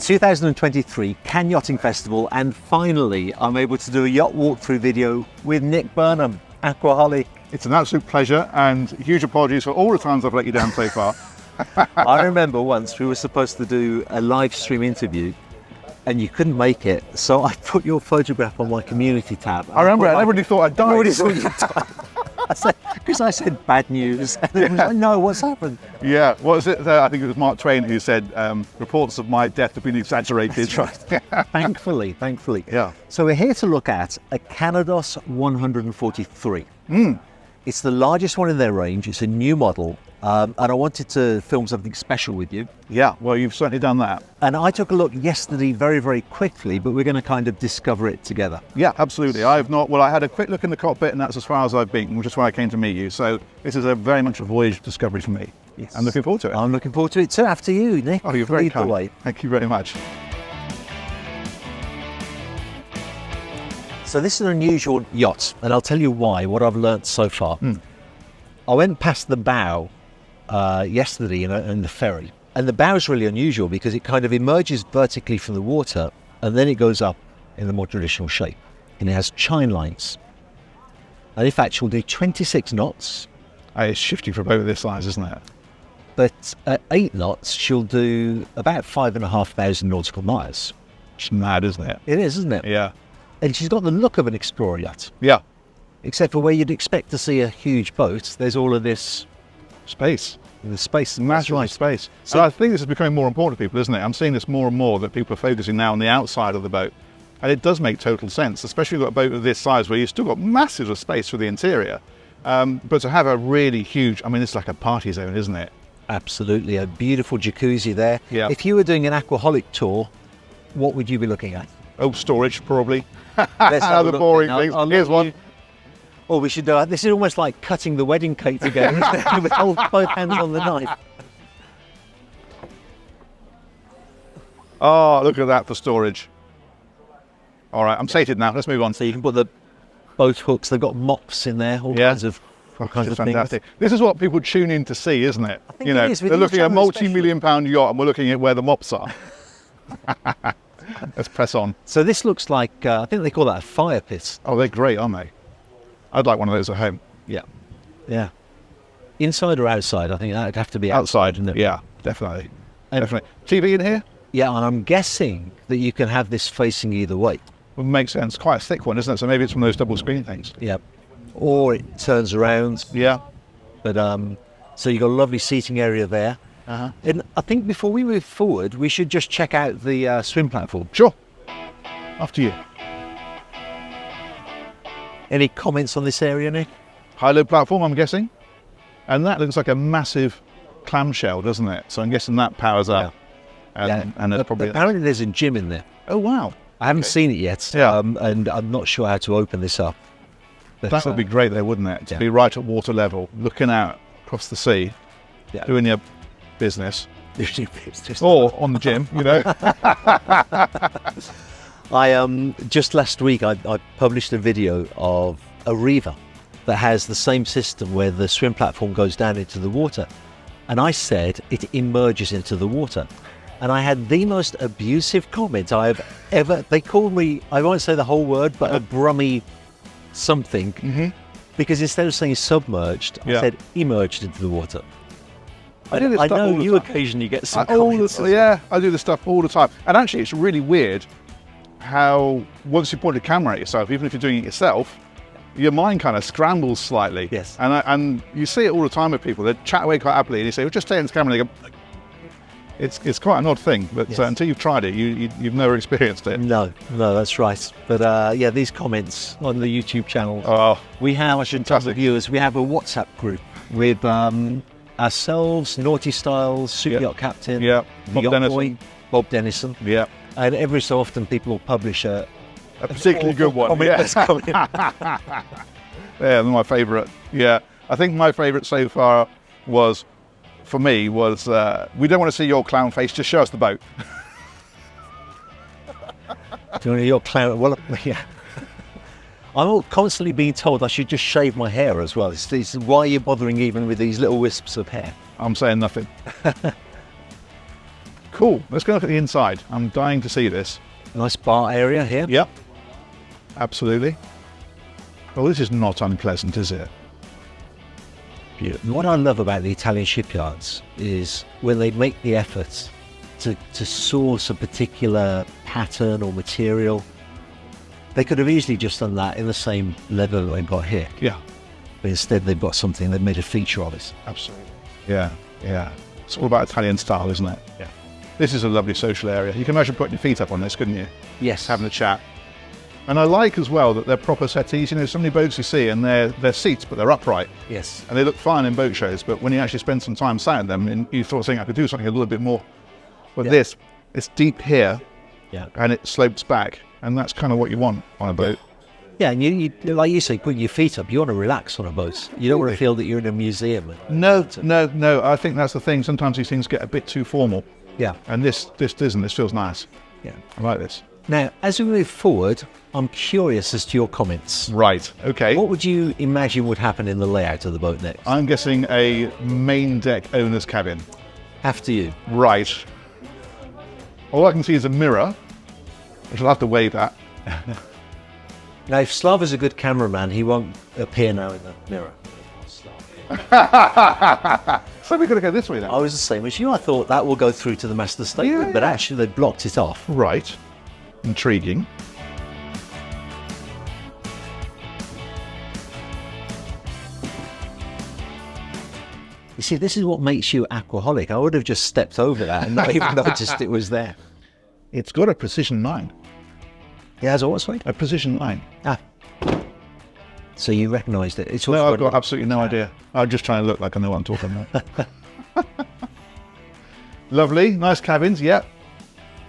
2023 Cannes Yachting Festival, and finally I'm able to do a yacht walkthrough video with Nick Burnham, AQUAHOLIC. It's an absolute pleasure, and huge apologies for all the times I've let you down so far. I remember once we were supposed to do a live stream interview and you couldn't make it, so I put your photograph on my community tab. I remember it, and everybody thought I'd died. Everybody thought you died. Because I said bad news, and it was like, no, what's happened? Yeah, what was it? I think it was Mark Twain who said, reports of my death have been exaggerated. That's right. Thankfully. Yeah. So we're here to look at a Canados 143. It's the largest one in their range. It's a new model, and I wanted to film something special with you. Yeah, well, you've certainly done that. And I took a look yesterday very, very quickly, but we're going to kind of discover it together. Yeah, absolutely. I had a quick look in the cockpit, and that's as far as I've been, which is why I came to meet you. So this is very much a voyage of discovery for me. Yes. I'm looking forward to it. I'm looking forward to it too. After you, Nick. Oh, you're very Lead the kind. way. Thank you very much. So this is an unusual yacht, and I'll tell you why, what I've learnt so far. I went past the bow yesterday in the ferry, and the bow is really unusual because it kind of emerges vertically from the water and then it goes up in the more traditional shape, and it has chine lines. And in fact, she'll do 26 knots. It's shifty for a boat of this size, isn't it? But at 8 knots, she'll do about 5,500 nautical miles. It's mad, isn't it? It is, isn't it? Yeah. And she's got the look of an explorer yacht. Yeah. Except for where you'd expect to see a huge boat, there's all of this Space. the space. Massive space. So I think this is becoming more important to people, isn't it? I'm seeing this more and more, that people are focusing now on the outside of the boat. And it does make total sense, especially with a boat of this size where you've still got massive of space for the interior. But to have a really huge, I mean, it's like a party zone, isn't it? Absolutely, a beautiful jacuzzi there. Yeah. If you were doing an AQUAHOLIC tour, what would you be looking at? Oh, storage, probably. Let's have a Other look boring then. things. I'll Here's let one. you- Oh, we should do this is almost like cutting the wedding cake together, isn't it? With both hands on the knife. Oh, look at that for storage. All right, I'm sated now. Let's move on. So you can put the boat hooks. They've got mops in there, all kinds of It's fantastic. This is what people tune in to see, isn't it? think it is, with they're each looking at a other multi-million-pound yacht, and we're looking at where the mops are. Let's press on. So this looks like I think they call that a fire pit. Oh, they're great, aren't they? I'd like one of those at home. Yeah. Inside or outside? I think that'd have to be Outside, wouldn't it? yeah, definitely. And- Definitely. TV in here? Yeah, and I'm guessing that you can have this facing either way. Would make sense. Quite a thick one, isn't it? So maybe it's one of those double screen things. Yeah. Or it turns around. Yeah. But so you've got a lovely seating area there. And I think before we move forward, we should just check out the swim platform. Sure. After you. Any comments on this area, Nick? High-low platform, I'm guessing. And that looks like a massive clamshell, doesn't it? So I'm guessing that powers up. And there's probably... Apparently there's a gym in there. Oh, wow. I haven't seen it yet. Yeah. And I'm not sure how to open this up. But, That would be great there, wouldn't it? To be right at water level, looking out across the sea, doing your business. Or on the gym, you know. I just last week I published a video of a reever that has the same system where the swim platform goes down into the water, and I said it emerges into the water, and I had the most abusive comment I have ever. They called me, I won't say the whole word, but a brummy something, because instead of saying submerged, I said emerged into the water. I do this I stuff know all the you time. occasionally get some All comments. the, I do this stuff all the time. And actually, it's really weird how once you point a camera at yourself, even if you're doing it yourself, your mind kind of scrambles slightly. Yes. And you see it all the time with people. They chat away quite happily, and you say, "Well, just take this camera." And they go, "It's quite an odd thing." But until you've tried it, you've never experienced it. No, that's right. But yeah, these comments on the YouTube channel. We have, I should tell the viewers, we have a WhatsApp group with ourselves, Naughty Styles, Superyacht Captain, Yeah. the Bob Yacht Dennison. Boy, Bob Dennison. Yeah. And every so often people will publish a particularly good one. comment that's coming. Yeah, they're my favourite. Yeah, I think my favourite so far was, for me, was we don't want to see your clown face. Just show us the boat. Do you want your clown? Well, yeah. I'm constantly being told I should just shave my hair as well. It's why are you bothering even with these little wisps of hair? I'm saying nothing. Cool. Let's go look at the inside. I'm dying to see this. Nice bar area here. Yep. Absolutely. Well, this is not unpleasant, is it? Beautiful. What I love about the Italian shipyards is when they make the effort to source a particular pattern or material. They could have easily just done that in the same level that they've got here. Yeah. But instead they've got something, they've made a feature of it. Absolutely. Yeah, yeah. It's all about Italian style, isn't it? Yeah. This is a lovely social area. You can imagine putting your feet up on this, couldn't you? Yes. Having a chat. And I like as well that they're proper settees. You know, so many boats you see and they're seats, but they're upright. Yes. And they look fine in boat shows, but when you actually spend some time sat in them, and you thought, I could do something a little bit more. But this, it's deep here, and it slopes back, and that's kind of what you want on a boat. Yeah, and you like you say, putting your feet up, you want to relax on a boat. You don't want to feel that you're in a museum. No. I think that's the thing. Sometimes these things get a bit too formal. Yeah. And this doesn't. This feels nice. Yeah. I like this. Now, as we move forward, I'm curious as to your comments. Right. Okay. What would you imagine would happen in the layout of the boat next? I'm guessing a main deck owner's cabin. After you. Right. All I can see is a mirror, which I'll have to wave at. Now, if Slava's a good cameraman, he won't appear now in the mirror. So we're going to go this way now. I was the same as you. I thought that will go through to the master statement, but actually they blocked it off. Right. Intriguing. You see, this is what makes you aquaholic. I would have just stepped over that and not even noticed it was there. It's got a precision line. It has a what, sorry? A precision line. Ah. So you recognised it. It's no, I've got absolutely no idea. I'm just trying to look like I know what I'm talking about. Lovely. Nice cabins. Yep.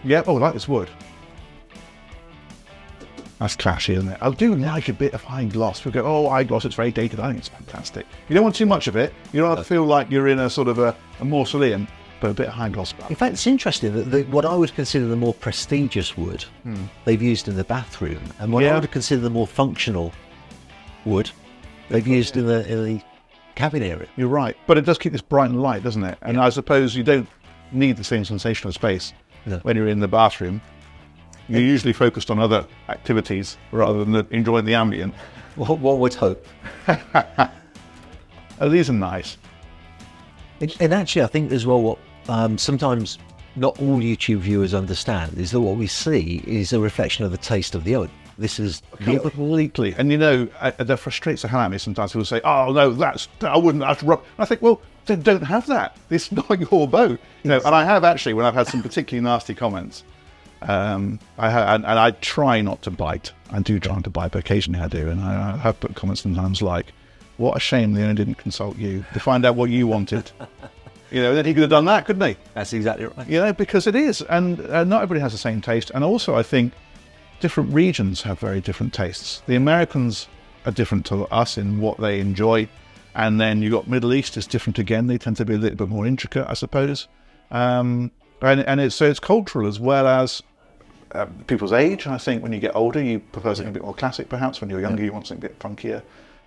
Yep. Oh, I like this wood. That's classy, isn't it? I do like a bit of high gloss. People go, oh, high gloss, it's very dated. I think it's fantastic. You don't want too much of it. You don't have to feel like you're in a sort of a mausoleum, but a bit of high gloss. In fact, it's interesting that what I would consider the more prestigious wood they've used in the bathroom, and what I would consider the more functional wood they've used in the cabin area. You're right. But it does keep this bright and light, doesn't it? And I suppose you don't need the same sensational space when you're in the bathroom. You're usually focused on other activities rather than enjoying the ambient. One would hope. Oh, these are nice. And actually, I think as well, what sometimes not all YouTube viewers understand is that what we see is a reflection of the taste of the owner. This is completely. And you know, that frustrates the hell out of me sometimes. People say, oh, no, I wouldn't have to rub. And I think, well, then don't have that. It's not your boat. You know, and I have actually, when I've had some particularly nasty comments, I try not to bite. I do try not to bite, but occasionally I do. And I have put comments sometimes like, what a shame the owner didn't consult you to find out what you wanted. You know, then he could have done that, couldn't he? That's exactly right. You know, because it is. And not everybody has the same taste. And also, I think different regions have very different tastes. The Americans are different to us in what they enjoy. And then you've got Middle East is different again. They tend to be a little bit more intricate, I suppose. And it's cultural as well as people's age. I think when you get older, you prefer something a bit more classic, perhaps. When you're younger, you want something a bit funkier.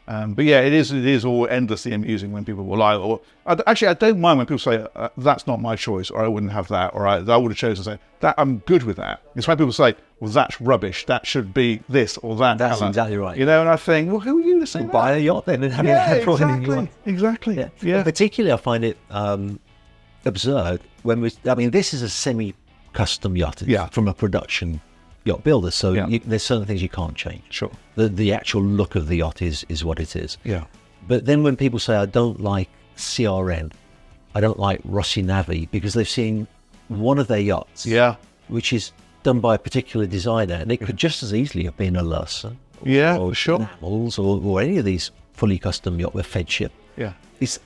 But yeah, it is all endlessly amusing when people will lie. Or actually, I don't mind when people say that's not my choice, or I wouldn't have that, or I would have chosen say that. I'm good with that. It's when people say, well, that's rubbish. That should be this or that. That's colour. Exactly right. You know, and I think, well, who are you to say that? Buy a yacht then and have it. Exactly. Yeah. Particularly, I find it absurd when this is a semi-custom yacht from a production yacht builder, so there's certain things you can't change. Sure. The actual look of the yacht is what it is. Yeah. But then when people say, I don't like CRN, I don't like Rossi Navi, because they've seen one of their yachts, which is done by a particular designer, and it could just as easily have been a Luss, or sure, Hamels, or any of these fully custom yacht with fed ship. Yeah.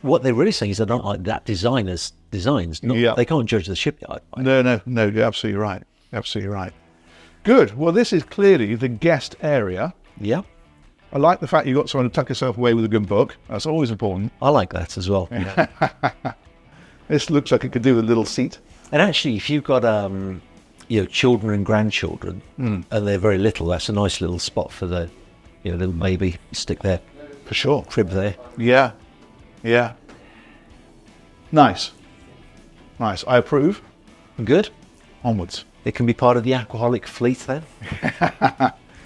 What they're really saying is they don't like that designer's designs. They can't judge the shipyard. No, you're absolutely right. Absolutely right. Good. Well, this is clearly the guest area. Yeah. I like the fact you got someone to tuck yourself away with a good book. That's always important. I like that as well. Yeah. This looks like it could do with a little seat. And actually, if you've got children and grandchildren, and they're very little, that's a nice little spot for the little baby. Stick their for sure crib there. Yeah. Nice. I approve. Good. Onwards. It can be part of the AQUAHOLIC fleet then.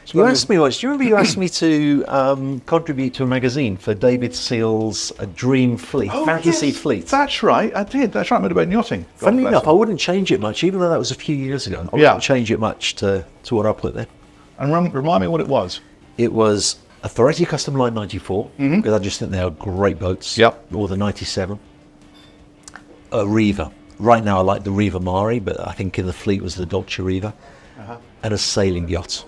You asked me once, do you remember you asked me to contribute to a magazine for David Seal's Dream Fleet, Fantasy Fleet? That's right, I did. That's right, I made about yachting. Funnily enough, I wouldn't change it much, even though that was a few years ago. I wouldn't change it much to what I put there. And remind me what it was. It was Authority Custom Line 94, because I just think they are great boats. Yep. Or the 97. A Riva. Right now I like the Riva Mari, but I think in the fleet was the Dolce Riva. And a sailing yacht.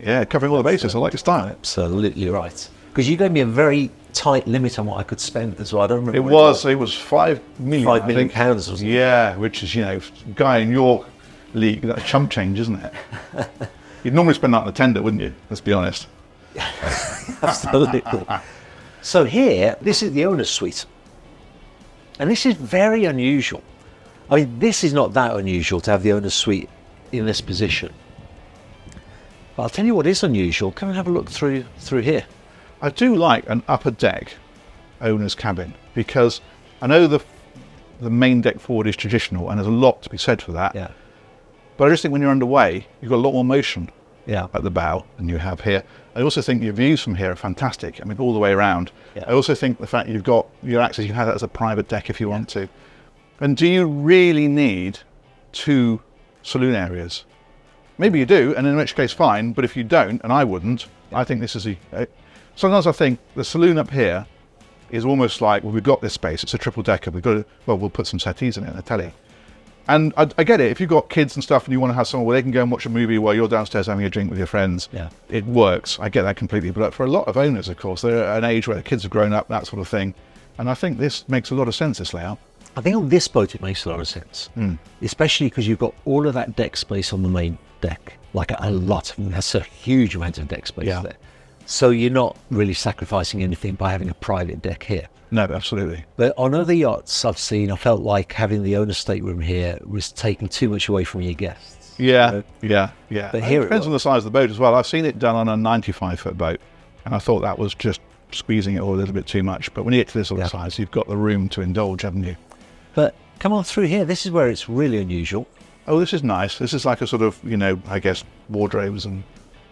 Yeah, covering all the bases. I like your style. Absolutely right. Because you gave me a very tight limit on what I could spend as well. I don't remember. It was £5 million. £5 million pounds, wasn't it? Yeah, which is, you know, guy in your league, that's chump change, isn't it? You'd normally spend that on the tender, wouldn't you? Let's be honest. Absolutely. So here, this is the owner's suite. And this is very unusual. I mean, this is not that unusual to have the owner's suite in this position. But I'll tell you what is unusual. Come and have a look through here. I do like an upper deck owner's cabin, because I know the main deck forward is traditional, and there's a lot to be said for that. Yeah. But I just think when you're underway, you've got a lot more motion at the bow than you have here. I also think your views from here are fantastic. I mean, all the way around. Yeah. I also think the fact you've got your access, you can have that as a private deck if you want to. And do you really need 2 saloon areas? Maybe you do, and in which case fine, but if you don't, and I wouldn't, I think this is sometimes I think the saloon up here is almost like, well, we've got this space, it's a triple decker, we've got to, well, we'll put some settees in it and a telly. And I get it, if you've got kids and stuff and you want to have somewhere where they can go and watch a movie while you're downstairs having a drink with your friends, it works. I get that completely. But for a lot of owners, of course, they're at an age where the kids have grown up, that sort of thing. And I think this makes a lot of sense, this layout. I think on this boat it makes a lot of sense, especially because you've got all of that deck space on the main deck, like a lot. I mean, that's a huge amount of deck space there. So you're not really sacrificing anything by having a private deck here. No, absolutely. But on other yachts I've seen, I felt like having the owner's stateroom here was taking too much away from your guests. Yeah. But here it depends on the size of the boat as well. I've seen it done on a 95-foot boat, and I thought that was just squeezing it all a little bit too much. But when you get to this sort of size, you've got the room to indulge, haven't you? But come on through here. This is where it's really unusual. Oh, this is nice. This is like a sort of, you know, I guess, wardrobes, and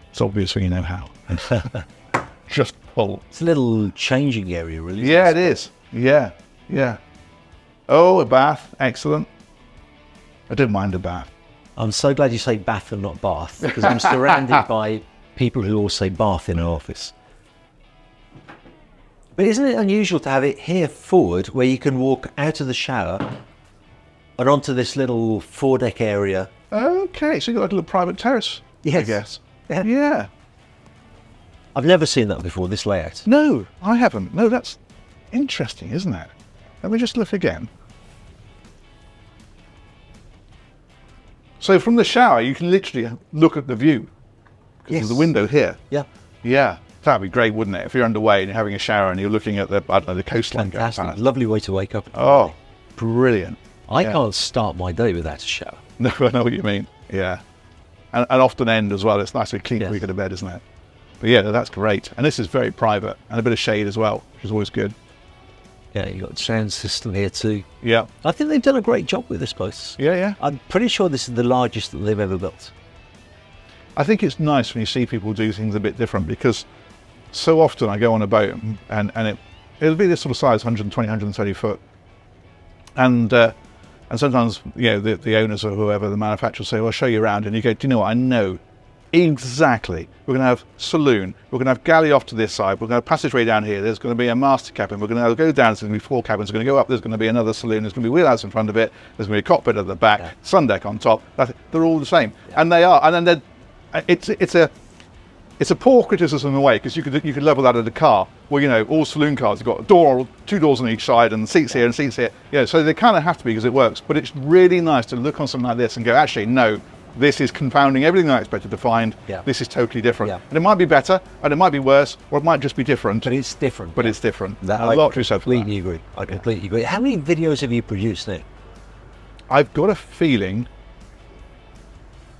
it's obvious when you know how. Just full. It's a little changing area, really. Yeah, it is. Yeah. Oh, a bath. Excellent. I don't mind a bath. I'm so glad you say bath and not bath, because I'm surrounded by people who all say bath in our office. But isn't it unusual to have it here forward, where you can walk out of the shower and onto this little foredeck area? Okay, so you've got like a little private terrace, I guess. Yeah. I've never seen that before, this layout. No, I haven't. No, that's interesting, isn't it? Let me just look again. So from the shower, you can literally look at the view. Because there's the window here. Yeah. That'd be great, wouldn't it? If you're underway and you're having a shower and you're looking at the, I don't know, the coastline. Fantastic. Lovely way to wake up. Oh, brilliant. I can't start my day without a shower. No, I know what you mean. Yeah. And often end as well. It's nice to clean before you go to bed, isn't it? But yeah, that's great. And this is very private, and a bit of shade as well, which is always good. Yeah, you've got a sound system here too. Yeah. I think they've done a great job with this boat. Yeah. I'm pretty sure this is the largest that they've ever built. I think it's nice when you see people do things a bit different, because so often I go on a boat and it'll be this sort of size, 120, 130 foot. And sometimes, you know, the owners or whoever, the manufacturer say, well, I'll show you around. And you go, do you know what? I know exactly. We're going to have saloon. We're going to have galley off to this side. We're going to have passageway down here. There's going to be a master cabin. We're going to go down. There's going to be 4 cabins. We're going to go up. There's going to be another saloon. There's going to be wheelhouse in front of it. There's going to be a cockpit at the back, sun deck on top. They're all the same. And they are. And then it's a poor criticism in a way, because you could level that at a car. Well, you know, all saloon cars have got a door, 2 doors on each side, and seats here and seats here. Yeah, so they kind of have to be, because it works. But it's really nice to look on something like this and go, actually, no, this is confounding everything I expected to find. This is totally different. And it might be better, and it might be worse, or it might just be different. But it's different. But it's different. A lot to be said for that. I completely agree. How many videos have you produced now? I've got a feeling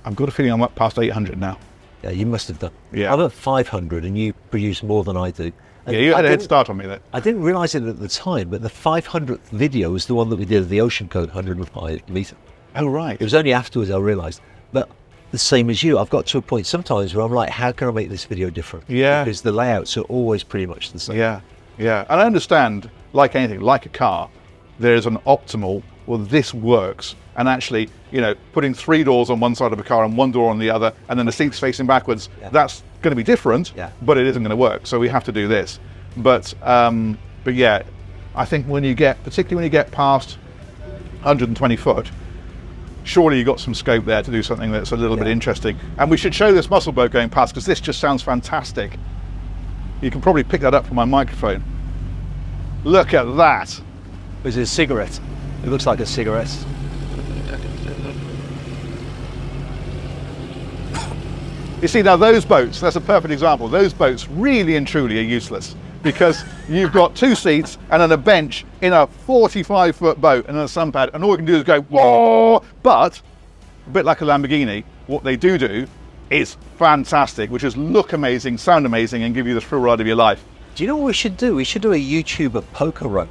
I'm up past 800 now. Yeah, you must have done. Yeah. I'm at 500, and you produce more than I do. And yeah, you had a head start on me there. I didn't realise it at the time, but the 500th video was the one that we did of the Ocean Code 105 metre. Oh, right. It was only afterwards I realised. But the same as you, I've got to a point sometimes where I'm like, how can I make this video different? Yeah. Because the layouts are always pretty much the same. Yeah, yeah. And I understand, like anything, like a car, there's an optimal, well, this works. And actually, you know, putting 3 doors on one side of a car and 1 door on the other, and then the seats facing backwards, that's going to be different, but it isn't going to work. So we have to do this. But yeah, I think particularly when you get past 120 foot, surely you've got some scope there to do something that's a little bit interesting. And we should show this muscle boat going past, because this just sounds fantastic. You can probably pick that up from my microphone. Look at that. Is it a cigarette? It looks like a cigarette. You see, now those boats, that's a perfect example. Those boats really and truly are useless, because you've got 2 seats and then a bench in a 45-foot boat and a sun pad, and all you can do is go, whoa! But, a bit like a Lamborghini, what they do is fantastic, which is look amazing, sound amazing, and give you the thrill ride of your life. Do you know what we should do? We should do a YouTuber poker run.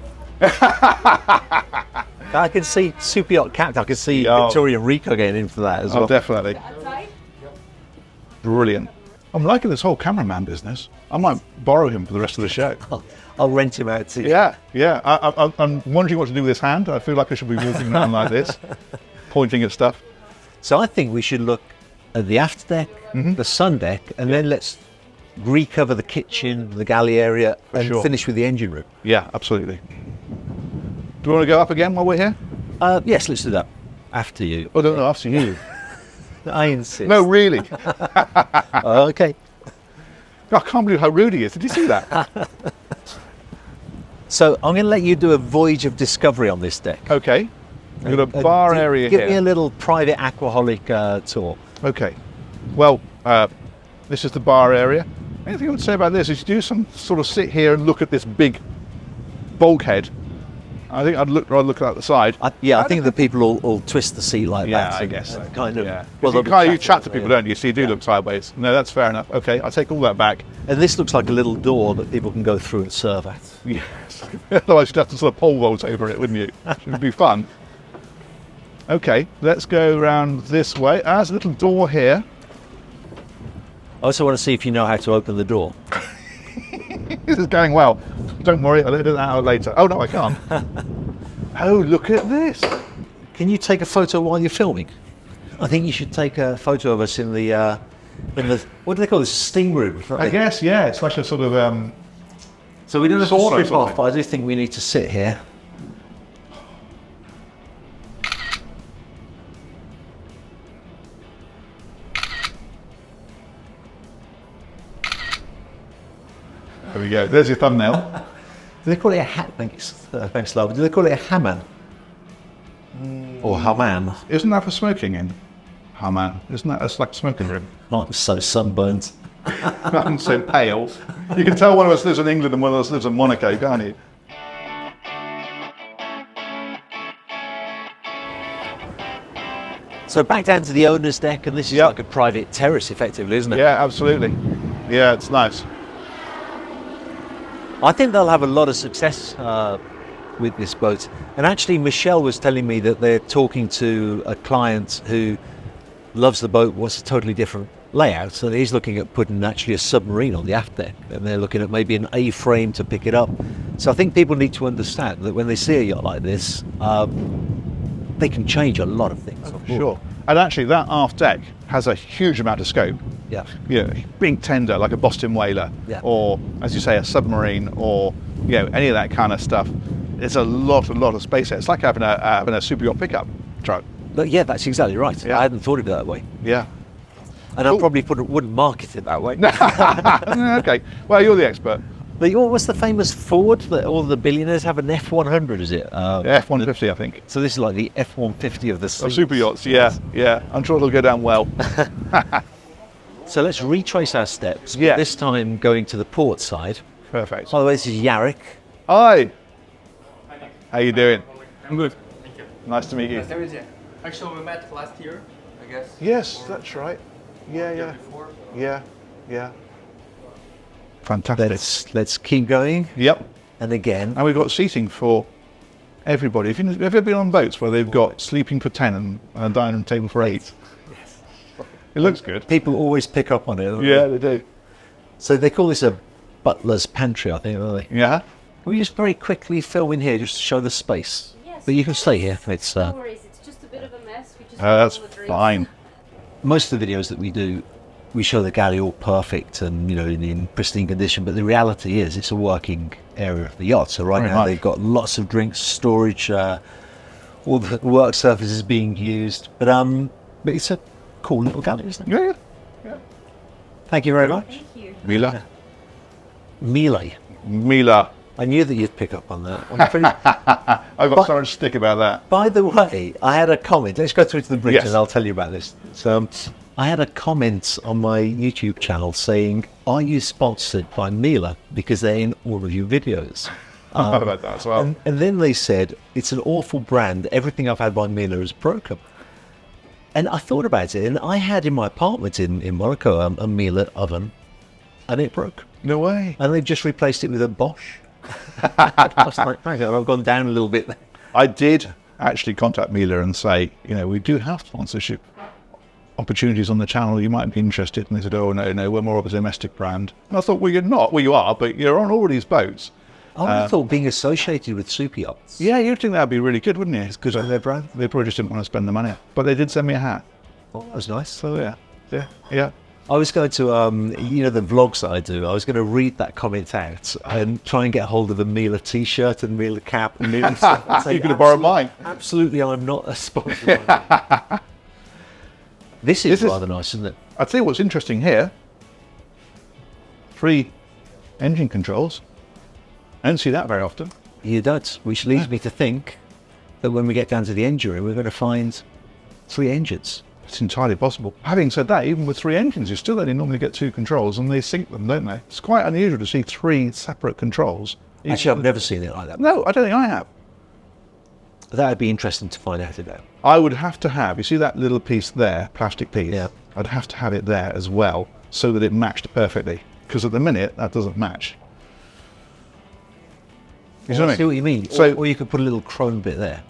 I can see Superyacht Captain, I can see Victoria and Rico getting in for that as well. Definitely. Brilliant. I'm liking this whole cameraman business. I might borrow him for the rest of the show. I'll rent him out to you. Yeah, yeah. I'm wondering what to do with this hand. I feel like I should be walking around like this, pointing at stuff. So I think we should look at the aft deck, the sun deck, and then let's recover the kitchen, the galley area, and finish with the engine room. Yeah, absolutely. Do you want to go up again while we're here? Yes, let's do that. After you. Oh, no, after you. I insist. No, really. Okay. I can't believe how rude he is. Did you see that? So I'm going to let you do a voyage of discovery on this deck. Okay. We've got a bar area here. Give me a little private AQUAHOLIC tour. Okay. Well, this is the bar area. Anything I would say about this is you do some sort of sit here and look at this big bulkhead. I think I'd look at the side. I think the people will twist the seat like that. Yeah, I guess so. Kind of. Yeah. Well, you chat to people, don't you? So you do look sideways. No, that's fair enough. Okay, I'll take all that back. And this looks like a little door that people can go through and serve at. Yes. Otherwise you'd have to sort of pole vault over it, wouldn't you? It would be fun. Okay, let's go around this way. There's a little door here. I also want to see if you know how to open the door. This is going well. Don't worry, I'll edit that out later. Oh, no, I can't. Oh, look at this. Can you take a photo while you're filming? I think you should take a photo of us in the what do they call this, steam room? I guess, yeah, it's like a sort of... so we don't have to sauna strip sort of off, but I do think we need to sit here. There we go. There's your thumbnail. Do they call it a hat? Thanks, love. Do they call it a hammam? Or hammam? Isn't that for smoking in hammam? Isn't that it's like a smoking room? I'm so sunburnt. I'm so pale. You can tell one of us lives in England and one of us lives in Monaco, can't you? So back down to the owner's deck, and this is like a private terrace, effectively, isn't it? Yeah, absolutely. Yeah, it's nice. I think they'll have a lot of success with this boat. And actually, Michelle was telling me that they're talking to a client who loves the boat, wants a totally different layout. So he's looking at putting actually a submarine on the aft deck, and they're looking at maybe an A-frame to pick it up. So I think people need to understand that when they see a yacht like this, they can change a lot of things. Oh, sure. And actually, that aft deck has a huge amount of scope. Yeah. You know, big tender like a Boston whaler, or as you say, a submarine, or any of that kind of stuff. There's a lot of space there. It's like having a super yacht pickup truck. But yeah, that's exactly right. I hadn't thought of it that way. Yeah. And I probably wouldn't market it that way. Okay. Well, you're the expert. But what's the famous Ford that all the billionaires have? An F100, is it? F-150, I think. So this is like the F-150 of the sea. Of super yachts, yeah. I'm sure it'll go down well. So let's retrace our steps. Yeah. This time going to the port side. Perfect. By the way, this is Yarrick. Hi. How you doing? I'm good. Thank you. Nice to meet you. Nice to meet you. Actually, we met last year, I guess. Yes, that's right. Yeah. Before. Yeah. Fantastic. Let's keep going. Yep. And again. And we've got seating for Everybody. Have you ever been on boats where they've got sleeping for 10 and a dining room table for 8? Yes. It looks good. People always pick up on it. Don't Yeah, they? they do. So they call this a butler's pantry, I think, don't they? Yeah. Can we just very quickly film in here just to show the space? Yes. But you can stay here. It's No worries, it's just a bit of a mess. We just That's all the drinks. fine. most of the videos that we do, we show the galley all perfect and in pristine condition. But the reality is, it's a working area of the yacht. So right Very now much. they've got lots of drinks, storage, all the work surfaces being used. But it's a cool little galley, isn't it? Yeah. Thank you very much. Thank you. Mila. Melee. Mila. I knew that you'd pick up on that. I'm pretty... I've got But- so much stick about that. By the way, I had a comment. Let's go through to the bridge Yes. and I'll tell you about this. So, I had a comment on my YouTube channel saying, "Are you sponsored by Mila? Because they're in all of your videos." I heard about that as well. And then they said, "It's an awful brand. Everything I've had by Mila is broken." And I thought about it, and I had in my apartment in Monaco a Mila oven, and it broke. No way. And they've just replaced it with a Bosch. I was like, "Thank you, I've gone down a little bit there." I did actually contact Mila and say, we do have sponsorship opportunities on the channel. You might be interested. And they said, "Oh, no, we're more of a domestic brand." And I thought, well, you're not. Well, you are, but you're on all these boats. I would have thought being associated with Superyachts. Yeah, you'd think that'd be really good, wouldn't you? It's Good for their brand. They probably just didn't want to spend the money. But they did send me a hat. Oh, that was nice. So, yeah. I was going to, the vlogs that I do, I was going to read that comment out and try and get hold of a Mila t-shirt and Mila cap and Mila stuff. And say, You could have borrowed mine. Absolutely, I'm not a sponsor. This is This is- rather nice, isn't it? I'd say what's interesting here, 3 engine controls. I don't see that very often. You don't. Which leads me to think that when we get down to the engine room, we're going to find 3 engines. It's entirely possible. Having said that, even with 3 engines, you still only normally get 2 controls, and they sync them, don't they? It's quite unusual to see 3 separate controls. Actually, I've never seen it like that. No, I don't think I have. That would be interesting to find out about. I would have to have, you see that little piece there, plastic piece? Yeah. I'd have to have it there as well, so that it matched perfectly. Because at the minute, that doesn't match. You see what I I see mean? what you mean. So- or you could put a little chrome bit there.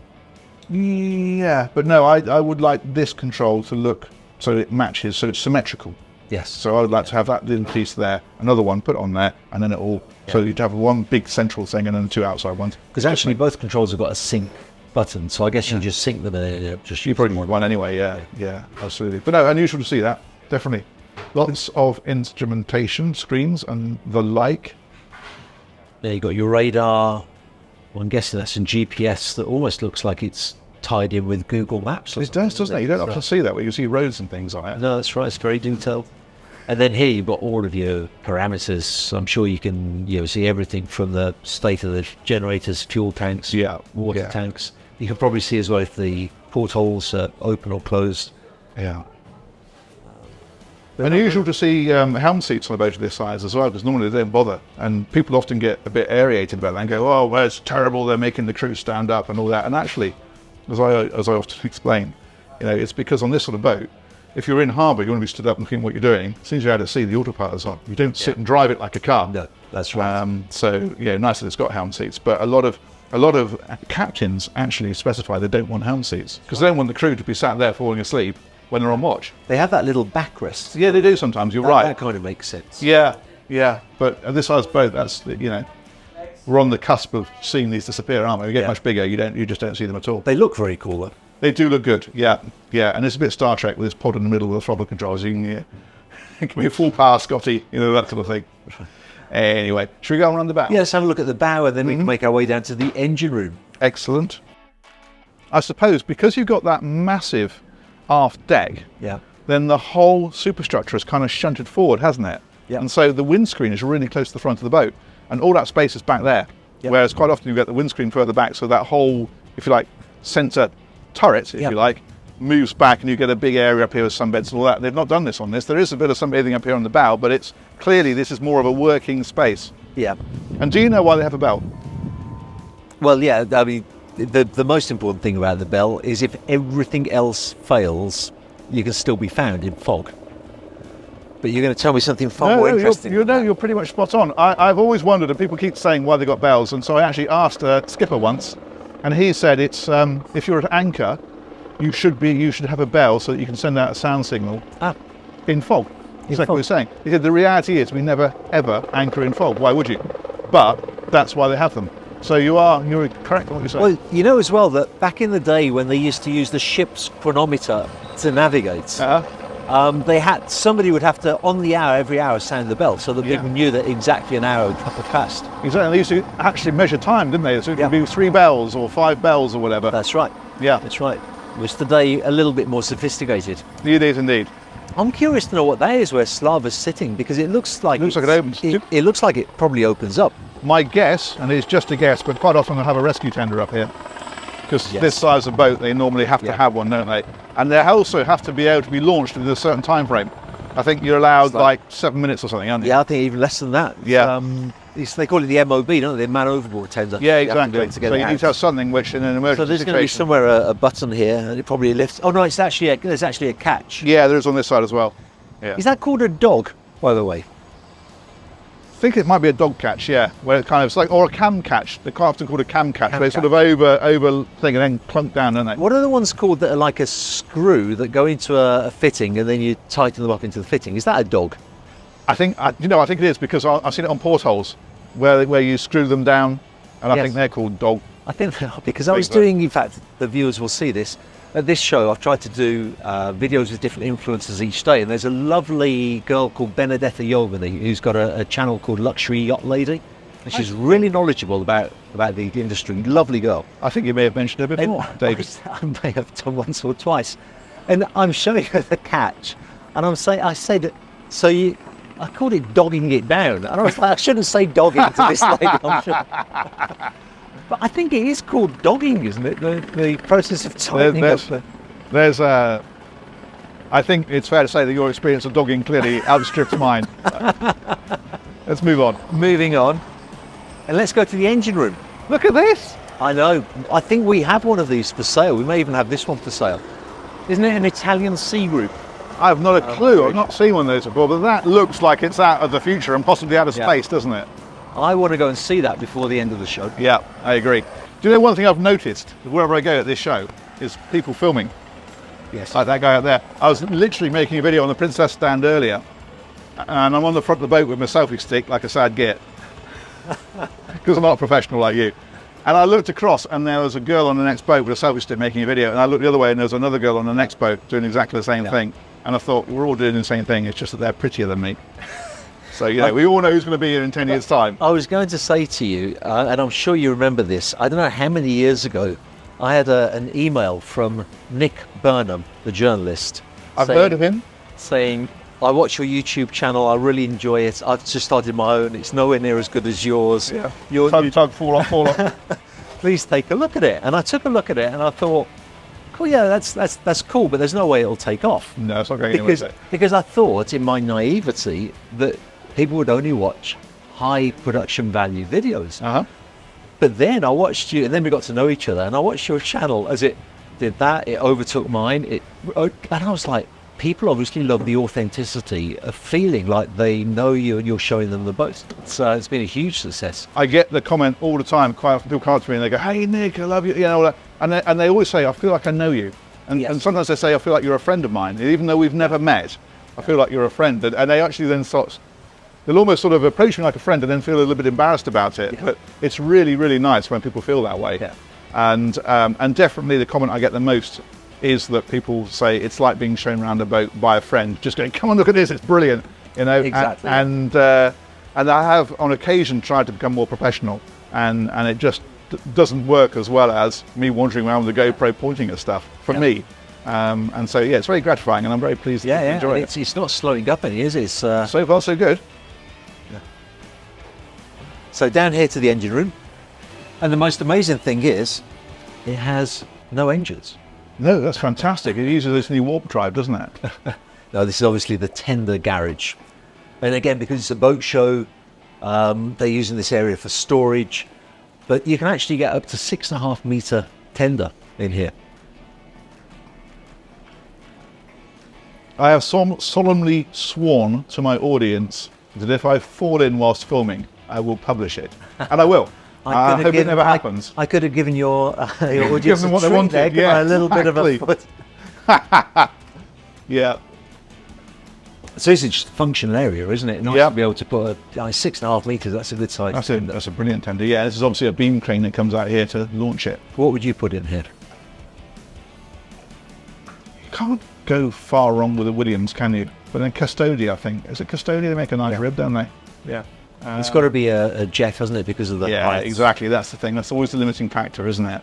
Yeah, but no, I would like this control to look so it matches, so it's symmetrical. Yes. So I would like to have that little piece there, another one put on there, and then it all, so you'd have one big central thing and then 2 outside ones. Because actually both controls have got a sync button, so I guess you just sync them and then just You probably want one anyway, yeah, absolutely. But no, unusual to see that, definitely. Lots of instrumentation, screens and the like. There you got your radar. Well, I'm guessing that's some GPS that almost looks like it's tied in with Google Maps. or It does, something, doesn't it? You don't often see that, where you see roads and things on it. No, that's right. It's very detailed. And then here you've got all of your parameters. So I'm sure you can see everything from the state of the generators, fuel tanks, Yeah, water yeah. tanks. You can probably see as well if the portholes are open or closed. Yeah. Unusual to see helm seats on a boat of this size as well, because normally they don't bother. And people often get a bit aerated about that and go, "Oh, well, it's terrible, they're making the crew stand up and all that." And actually, as I often explain, it's because on this sort of boat, if you're in harbour, you want to be stood up and looking at what you're doing. As soon as you're out at sea, the autopilot is on. You don't sit and drive it like a car. No, that's right. So nice that it's got helm seats, but a lot of captains actually specify they don't want helm seats because they don't want the crew to be sat there falling asleep when they're on watch. They have that little backrest. Yeah, they do sometimes. You're That- right. That kind of makes sense. Yeah. But at this size boat, that's we're on the cusp of seeing these disappear, aren't we? We get Yeah. much bigger. You just don't see them at all. They look very cool though. They do look good. Yeah. And it's a bit Star Trek with this pod in the middle with the throttle controls. You can give me a full power, Scotty. That sort of thing. Anyway, should we go around the back? Yeah, let's have a look at the bow and then we can make our way down to the engine room. Excellent. I suppose because you've got that massive aft deck, Yeah. then the whole superstructure is kind of shunted forward, hasn't it? Yep. And so the windscreen is really close to the front of the boat, and all that space is back there. Yep. Whereas quite often you get the windscreen further back, so that whole, if you like, centre turret, if Yep. you like, moves back, and you get a big area up here with sunbeds and all that. They've not done this on this. There is a bit of sunbathing up here on the bow, but it's clearly this is more of a working space. Yeah. And do you know why they have a bell? Well, yeah, I mean, the most important thing about the bell is if everything else fails, you can still be found in fog. But you're going to tell me something far more interesting. You're pretty much spot on. I've always wondered, and people keep saying why they got bells, and so I actually asked a skipper once, And he said it's if you're at anchor, you should have a bell so that you can send out a sound signal in fog. Exactly what he's saying. He said the reality is we never ever anchor in fog. Why would you? But that's why they have them. So you're correct in what you're saying. Well, you know as well that back in the day when they used to use the ship's chronometer to navigate, somebody would have to on the hour every hour sound the bell so that people knew that exactly an hour had passed. Exactly. They used to actually measure time, didn't they? So it could be 3 bells or 5 bells or whatever. That's right. Yeah, that's right. Which today a little bit more sophisticated. It is indeed. I'm curious to know what that is where Slava's sitting because it looks like it opens. It looks like it probably opens up. My guess, and it's just a guess, but quite often they'll have a rescue tender up here because this size of boat they normally have to have one, don't they? And they also have to be able to be launched within a certain time frame. I think you're allowed like 7 minutes or something, aren't you? Yeah, I think even less than that. Yeah. They call it the MOB, don't they? The man overboard tender. Yeah, exactly. So you need to have something which in an emergency So there's situation. going to be somewhere a button here, and it probably lifts. Oh no, there's actually a catch. Yeah, there is on this side as well. Yeah. Is that called a dog, by the way? I think it might be a dog catch, yeah, where it kind of, it's like, or a cam catch. They're quite often called a cam catch. They sort of over thing and then clunk down, don't they? What are the ones called that are like a screw that go into a fitting and then you tighten them up into the fitting? Is that a dog? I think it is because I've seen it on portholes where you screw them down, and I think they're called dog. I think they are because I was doing, in fact, the viewers will see this. At this show, I've tried to do videos with different influencers each day, and there's a lovely girl called Benedetta Yovani who's got a channel called Luxury Yacht Lady, and she's really knowledgeable about the industry. Lovely girl. I think you may have mentioned her before, David. I may have done once or twice, and I'm showing her the catch, and I said, so you. I called it dogging it down, and I was like, I shouldn't say dogging to this lady. I'm sure. But I think it is called dogging, isn't it? The process of tightening up. I think it's fair to say that your experience of dogging clearly outstrips mine. Let's move on. Moving on. And let's go to the engine room. Look at this. I know. I think we have one of these for sale. We may even have this one for sale. Isn't it an Italian sea group? I have not a clue. I've not seen one of those before, but that looks like it's out of the future and possibly out of space, doesn't it? I want to go and see that before the end of the show. Yeah, I agree. Do you know one thing I've noticed wherever I go at this show is people filming? Yes. Like that guy up there. I was literally making a video on the Princess stand earlier, and I'm on the front of the boat with my selfie stick like a sad git, because I'm not a professional like you. And I looked across, and there was a girl on the next boat with a selfie stick making a video, and I looked the other way, and there was another girl on the next boat doing exactly the same thing. And I thought, we're all doing the same thing, it's just that they're prettier than me. So, we all know who's going to be here in 10 years' time. I was going to say to you, and I'm sure you remember this, I don't know how many years ago, I had an email from Nick Burnham, the journalist. I've heard of him. Saying, I watch your YouTube channel, I really enjoy it, I've just started my own, it's nowhere near as good as yours. Yeah. Tug, fall off. Please take a look at it. And I took a look at it and I thought, oh yeah, that's cool, but there's no way it'll take off. No, it's not going anywhere. Because I thought, in my naivety, that people would only watch high production value videos. But then I watched you, and then we got to know each other, and I watched your channel as it did that. It overtook mine. And I was like, people obviously love the authenticity of feeling like they know you and you're showing them the boat. So it's been a huge success. I get the comment all the time. Quite often people come up to me and they go, "Hey Nick, I love you," all that. And they always say, "I feel like I know you," and sometimes they say, "I feel like you're a friend of mine," even though we've never met. I feel like you're a friend, and they actually then they'll almost sort of approach me like a friend and then feel a little bit embarrassed about it. But it's really, really nice when people feel that way. And definitely the comment I get the most is that people say it's like being shown around a boat by a friend, just going, "Come on, look at this, it's brilliant," Exactly. And I have on occasion tried to become more professional, and it just doesn't work as well as me wandering around with a GoPro pointing at stuff for me. And so it's very gratifying, and I'm very pleased that you enjoy it. It's not slowing up any, is it? So far so good. So down here to the engine room, and the most amazing thing is it has no engines. No, that's fantastic. It uses this new warp drive, doesn't it? No, this is obviously the tender garage. And again, because it's a boat show, they're using this area for storage, but you can actually get up to 6.5 meter tender in here. I have solemnly sworn to my audience that if I fall in whilst filming, I will publish it. And I will. I hope it never happens. I could have given your audience Give them what they treat wanted, there, yeah, a little bit of a exactly. foot. Yeah. So this is just a functional area, isn't it? Nice Yeah. to be able to put a 6.5 litres. That's a good size. That's a brilliant tender. Yeah, this is obviously a beam crane that comes out here to launch it. What would you put in here? Can't go far wrong with the Williams, can you? But then Custodia, I think. Is it Custodia? They make a nice rib, don't they? Yeah. It's got to be a jet, hasn't it? Because of the Yeah, height. exactly. That's the thing. That's always the limiting factor, isn't it?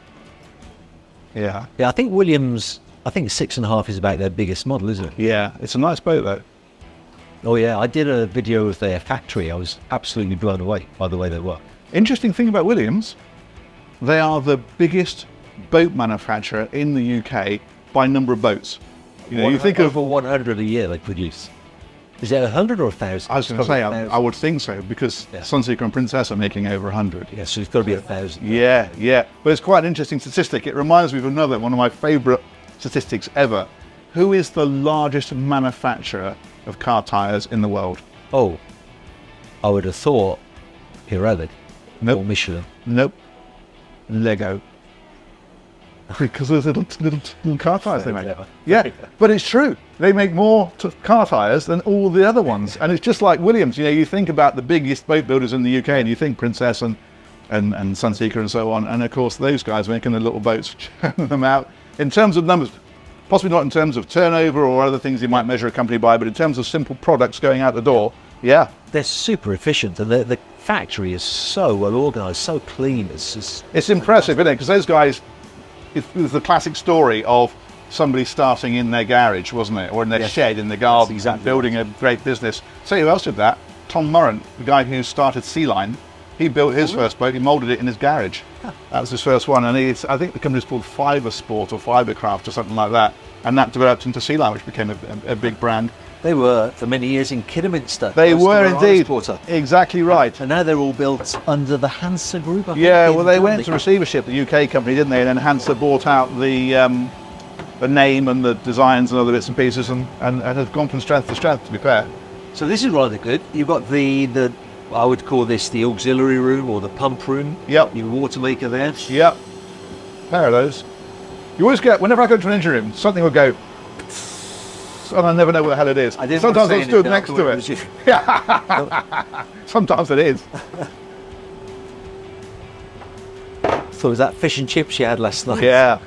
Yeah. Yeah, I think Williams. I think 6.5 is about their biggest model, isn't it? Yeah. It's a nice boat, though. Oh yeah, I did a video of their factory. I was absolutely blown away by the way they work. Interesting thing about Williams, they are the biggest boat manufacturer in the UK by number of boats. You know, you think of over 100 a year they produce. Is it 100 or 1,000? I was going to say, I would think so, because Yeah. Sunseeker and Princess are making over 100. Yeah, so it's got to be 1,000. Yeah, yeah. But it's quite an interesting statistic. It reminds me of another, one of my favourite statistics ever. Who is the largest manufacturer of car tyres in the world? Oh, I would have thought Pirelli Nope. or Michelin. Nope. Lego. Because of the little car tyres they make. clever. Yeah, but it's true. They make more car tyres than all the other ones. And it's just like Williams. You know, you think about the biggest boat builders in the UK and you think Princess and Sunseeker and so on. And of course, those guys making the little boats, churning them out. In terms of numbers, possibly not in terms of turnover or other things you might measure a company by, but in terms of simple products going out the door, yeah. They're super efficient, and the factory is so well organised, so clean. It's just It's impressive, isn't it? Because those guys, it was the classic story of somebody starting in their garage, wasn't it? Or in their Yes. shed in the garden, That's exactly building a great business. So who else did that? Tom Murren, the guy who started Sea Line. He built his first boat, he moulded it in his garage. That was his first one. And I think the company's called Fiber Sport or Fibercraft or something like that. And that developed into Sea Line, which became a big brand. They were for many years in Kidderminster. They close to were where I was indeed. quarter. Exactly right. And now they're all built under the Hansa Group. I think, Yeah, in well, they went Dundee. into receivership, the UK company, didn't they? And then Hansa bought out the name and the designs and other bits and pieces, and have gone from strength to strength, to be fair. So this is rather good. You've got the I would call this the auxiliary room or the pump room. Yep. Your water maker there. Yep. Pair of those. You always get, whenever I go to an engine room, something will go, and I never know what the hell it is. I didn't Sometimes want I'm to say stood anything, next I to thought it. it was you. Sometimes it is. So was that fish and chips you had last night? Yeah.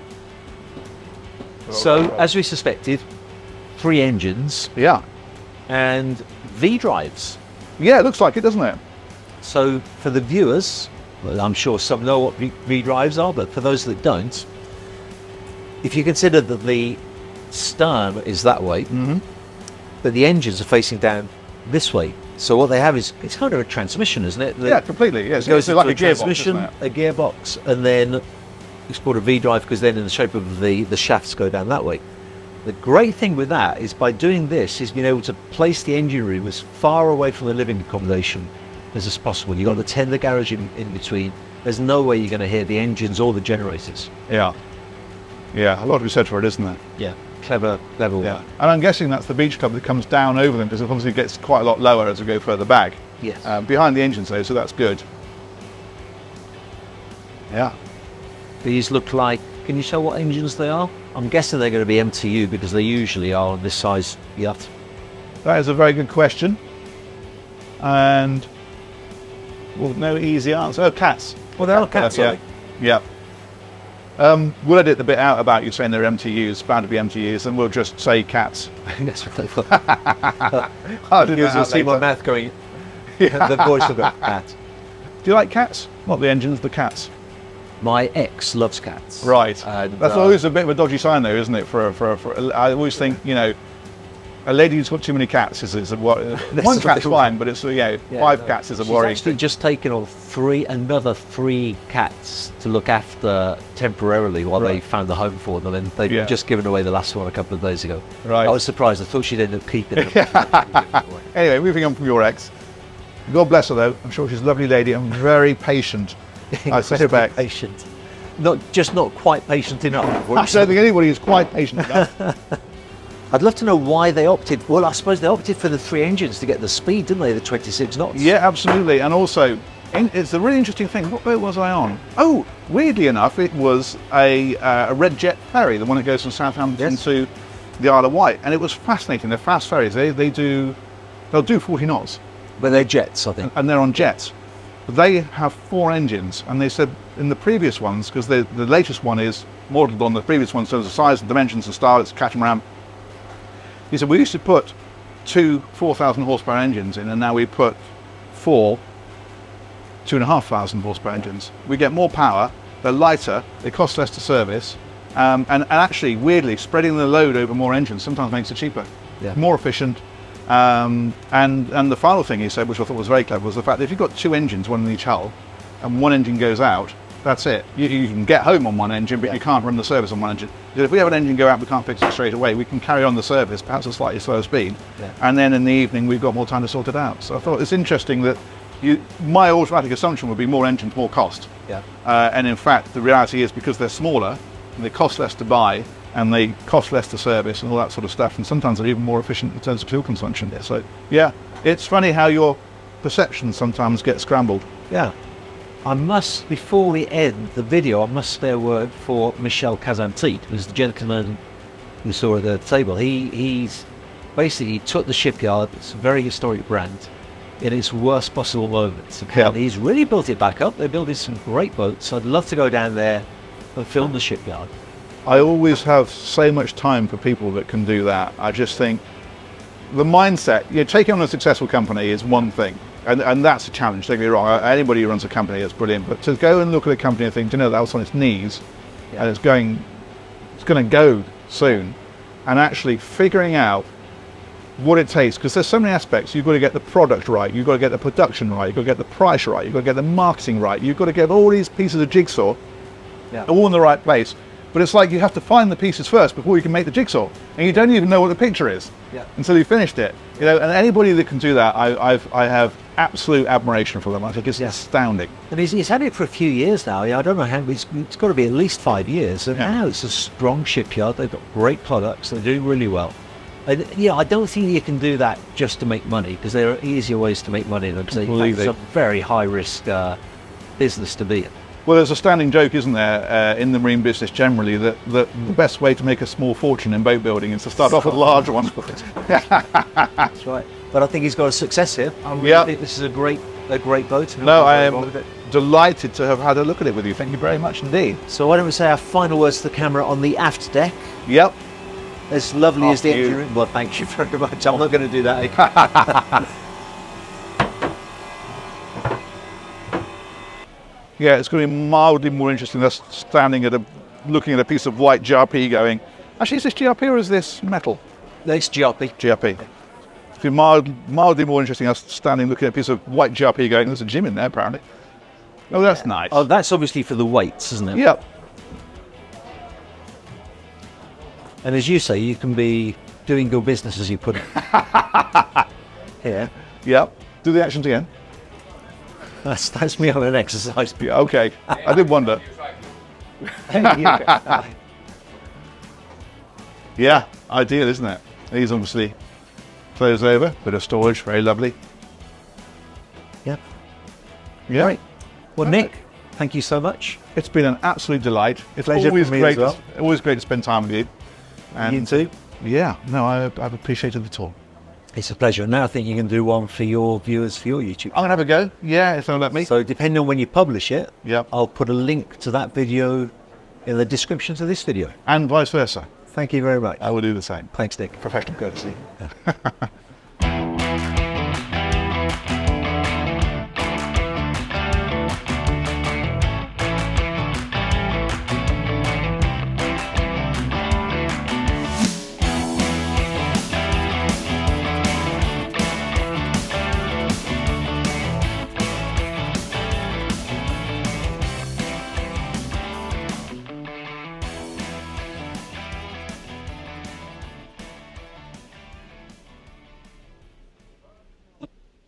So as we suspected, 3 engines Yeah. and V drives. Yeah, it looks like it, doesn't it? So for the viewers, well, I'm sure some know what V drives are, but for those that don't, if you consider that the stern is that way, but the engines are facing down this way. So what they have is, it's kind of a transmission, isn't it? Yeah, completely. Yes, It goes it's like into a gearbox, transmission, isn't it? a gearbox, and then it's called a V drive because then in the shape of the shafts go down that way. The great thing with that is by doing this is being able to place the engine room as far away from the living accommodation as possible. You've got the tender garage in between. There's no way you're going to hear the engines or the generators. Yeah. Yeah, a lot to be said for it, isn't there? Yeah, clever Yeah. one. And I'm guessing that's the beach club that comes down over them, because it obviously gets quite a lot lower as we go further back. Yes. Behind the engines though, so that's good. Yeah. These look like, can you tell what engines they are? I'm guessing they're going to be MTU because they usually are on this size yacht. That is a very good question. And, well, no easy answer. Oh, cats. Well, they are cats, Yeah. aren't Yeah. We'll edit the bit out about you saying they're MTUs, bound to be MTUs, and we'll just say cats. they? That's what they were. I'll do You'll that see my later. mouth going, the voice will go, cat. Do you like cats? Not the engines, the cats. My ex loves cats. Right. And, That's always a bit of a dodgy sign, though, isn't it? I always think, you know, a lady who's got too many cats is a worry. One cat's fine, but it's 5 cats is a worry. She's actually just taken on another three cats to look after temporarily while they Right. found a home for them, and they've Yeah. just given away the last one a couple of days ago. Right. I was surprised. I thought she'd end up keeping them. Anyway, moving on from your ex. God bless her, though. I'm sure she's a lovely lady and very patient. I suspect. Patient. Not quite patient enough. I don't think anybody is quite patient enough. I'd love to know why they opted. Well, I suppose they opted for the 3 engines to get the speed, didn't they? The 26 knots. Yeah, absolutely. And also, It's a really interesting thing. What boat was I on? Oh, weirdly enough, it was a Red Jet ferry, the one that goes from Southampton to the Isle of Wight, and it was fascinating. They're fast ferries. They'll do 40 knots. But they're jets, I think. And they're on jets. But they have 4 engines, and they said in the previous ones, because the latest one is modelled on the previous one, so there's the size and dimensions and style, it's a catamaran. He said we used to put 2 4,000 horsepower engines in, and now we put 4 2,500 horsepower engines. We get more power, they're lighter, they cost less to service, and actually, weirdly, spreading the load over more engines sometimes makes it cheaper, more efficient. And the final thing he said, which I thought was very clever, was the fact that if you've got 2 engines, one in each hull, and one engine goes out, that's it. You can get home on one engine, but you can't run the service on one engine. Because if we have an engine go out, we can't fix it straight away. We can carry on the service, perhaps at slightly slower speed, and then in the evening we've got more time to sort it out. So I thought it's interesting that my automatic assumption would be more engines, more cost. And in fact, the reality is because they're smaller, and they cost less to buy, and they cost less to service and all that sort of stuff, and sometimes they're even more efficient in terms of fuel consumption. So yeah, it's funny how your perceptions sometimes get scrambled. Yeah. I must, before we end the video, I must spare a word for Michel Kazantit, who's the gentleman who saw at the table. He's basically took the shipyard, it's a very historic brand, in its worst possible moments. And he's really built it back up. They're building some great boats. I'd love to go down there and film the shipyard. I always have so much time for people that can do that. I just think the mindset, taking on a successful company is one thing, and that's a challenge, don't get me wrong. Anybody who runs a company is brilliant, but to go and look at a company and think, that was on its knees, and it's going to go soon, and actually figuring out what it takes, because there's so many aspects. You've got to get the product right, you've got to get the production right, you've got to get the price right, you've got to get the marketing right, you've got to get all these pieces of jigsaw all in the right place. But it's like you have to find the pieces first before you can make the jigsaw, and you don't even know what the picture is until you've finished it. And anybody that can do that, I have absolute admiration for them. I think it's astounding. And he's had it for a few years now. I don't know how, it's got to be at least 5 years. And now it's a strong shipyard. They've got great products. They're doing really well. And I don't think you can do that just to make money, because there are easier ways to make money. It's a very high risk business to be in. Well, there's a standing joke, isn't there, in the marine business generally, that the best way to make a small fortune in boat building is to start off with a large one. That's right. But I think he's got a success here. I really think this is a great boat. No, I am delighted to have had a look at it with you. Thank you very much indeed. So why don't we say our final words to the camera on the aft deck? Yep. As lovely as the engine room. Well, thank you very much. I'm not going to do that. Yeah, it's going to be mildly more interesting than standing looking at a piece of white GRP going, actually, is this GRP or is this metal? It's GRP. GRP. It's going to be mildly more interesting than standing looking at a piece of white GRP going, there's a gym in there apparently. Oh, that's nice. Oh, that's obviously for the weights, isn't it? Yep. And as you say, you can be doing your business, as you put it. Here. Yep. Do the actions again. That's me on an exercise. Yeah, okay. I did wonder. Yeah, ideal, isn't it? These obviously close over, bit of storage, very lovely. Yep. Yeah. Right. Well, Nick, thank you so much. It's been an absolute delight. It's Pleasure always for me great. as well. Always great to spend time with you. And you too. Yeah. No, I've appreciated the tour. It's a pleasure. Now I think you can do one for your viewers for your YouTube. I'm gonna have a go. Yeah, if they'll let me. So depending on when you publish it, Yep. I'll put a link to that video in the description to this video. And vice versa. Thank you very much. I will do the same. Thanks, Nick. Professional courtesy.